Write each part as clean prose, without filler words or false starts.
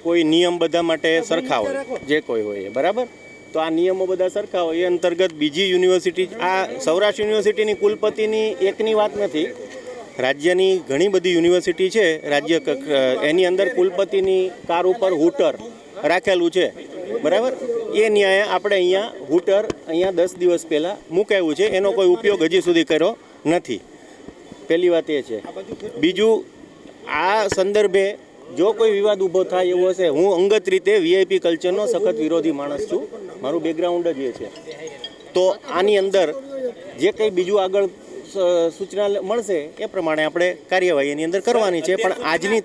કોઈ નિયમ બધા માટે સરખા હોય, જે કોઈ હોય એ, બરાબર. તો આ નિયમો બધા સરખા હોય એ અંતર્ગત બીજી યુનિવર્સિટી, આ સૌરાષ્ટ્ર યુનિવર્સિટીની કુલપતિની એકની વાત નથી, રાજ્યની ઘણી બધી યુનિવર્સિટી છે રાજ્ય, એની અંદર કુલપતિની કાર ઉપર હૂટર રાખેલું છે, બરાબર. એ ન્યાય આપણે અહીંયા હૂટર અહીંયા 10 દિવસ પહેલાં મુકાયું છે, એનો કોઈ ઉપયોગ હજી સુધી કર્યો નથી. પહેલી વાત એ છે. બીજું, આ સંદર્ભે જો કોઈ વિવાદ ઊભો થાય એવો હશે, હું અંગત રીતે વીઆઈપી કલ્ચરનો સખત વિરોધી માણસ છું, મારું બેકગ્રાઉન્ડ જ એ છે. તો આની અંદર જે કંઈ બીજું આગળ સૂચના મળશે એ પ્રમાણે આપણે કાર્યવાહી એની અંદર કરવાની છે. પણ આજની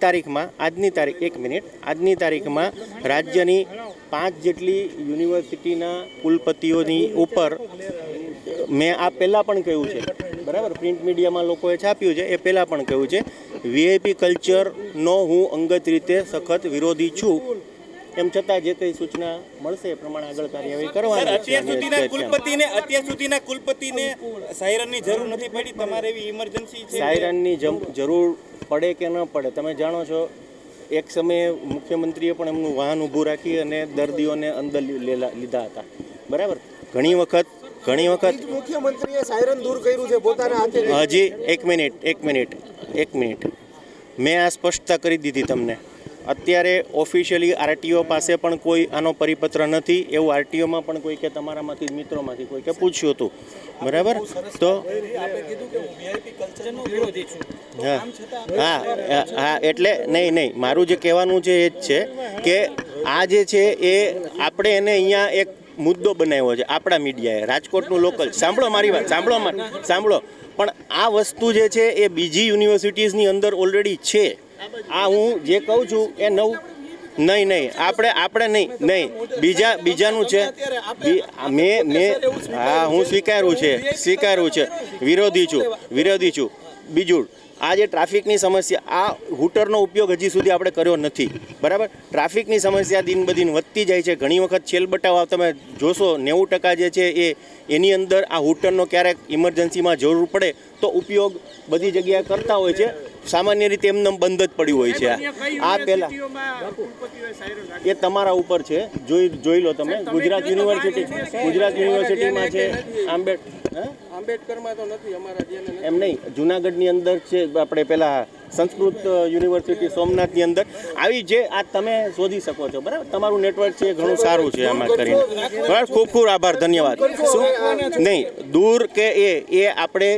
તારીખમાં રાજ્યની 5 જેટલી યુનિવર્સિટીના કુલપતિઓની ઉપર મેં આ પહેલાં પણ કહ્યું છે, બરાબર, પ્રિન્ટ મીડિયામાં લોકોએ છાપ્યું છે, એ પહેલાં પણ કહ્યું છે, વીઆઈપી કલ્ચરનો હું અંગત રીતે સખત વિરોધી છું. એમ છતાં જે કંઈ સૂચના મળશે એ પ્રમાણે આગળ કાર્યવાહી કરવાની છે. અત્યાર સુધીના કુલપતિને સાયરનની જરૂર નથી પડી, તમારે એવી ઇમરજન્સી છે? સાયરનની જરૂર પડે કે ન પડે, તમે જાણો છો, એક સમયે મુખ્યમંત્રીએ પણ એમનું વાહન ઊભું રાખી અને દર્દીઓને અંદર લીધા હતા, બરાબર. ઘણી વખત મુખ્યમંત્રીએ સાયરન દૂર કર્યું છે પોતાના હાથે. હજી એક મિનિટ મેં આ સ્પષ્ટતા કરી દીધી તમને. અત્યારે ઓફિશિયલી આરટીઓ પાસે પણ કોઈ આનો પરિપત્ર નથી, એવું આરટીઓમાં પણ કોઈ કે તમારામાંથી મિત્રોમાંથી કોઈ કે પૂછ્યું હતું, બરાબર. તો હા એટલે નહીં, મારું જે કહેવાનું છે એ જ છે કે આ જે છે એ આપણે એને અહીંયા એક મુદ્દો બનાવ્યો છે આપણા મીડિયાએ, રાજકોટનું લોકલ. સાંભળો મારી વાત, સાંભળો. પણ આ વસ્તુ જે છે એ બીજી યુનિવર્સિટીઝની અંદર ઓલરેડી છે. આ હું જે કહું છું એ નહીં આપણે નહીં બીજાનું છે. હા, હું સ્વીકારું છે, વિરોધી છું. બીજું, આ જે ટ્રાફિકની સમસ્યા, આ હૂટરનો ઉપયોગ હજી સુધી આપણે કર્યો નથી, બરાબર. ટ્રાફિકની સમસ્યા દિન બદિન વધતી જાય છે. ઘણી વખત છેલ બટાવ તમે જોશો 90% જે છે એની અંદર આ હૂટરનો ક્યારેક ઇમરજન્સીમાં જરૂર પડે તો ઉપયોગ બધી જગ્યાએ કરતા હોય છે. સામાન્ય રીતે એમને બંધ જ પડ્યું હોય છે. આ પહેલા એ તમારા ઉપર છે, જોઈ લો તમે. ગુજરાત યુનિવર્સિટીમાં છે, આંબેડકરમાં તો નથી અમારા, એમ નહીં, જુનાગઢની અંદર છે, આપણે પેલા સંસ્કૃત યુનિવર્સિટી સોમનાથની અંદર આવી જે આ તમે શોધી શકો છો, બરાબર. તમારું નેટવર્ક છે ઘણું સારું છે આમાં કરીને, બરાબર. ખૂબ આભાર, ધન્યવાદ. શું નહીં દૂર કે એ આપણે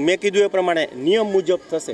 મેં કીધું એ પ્રમાણે નિયમ મુજબ થશે.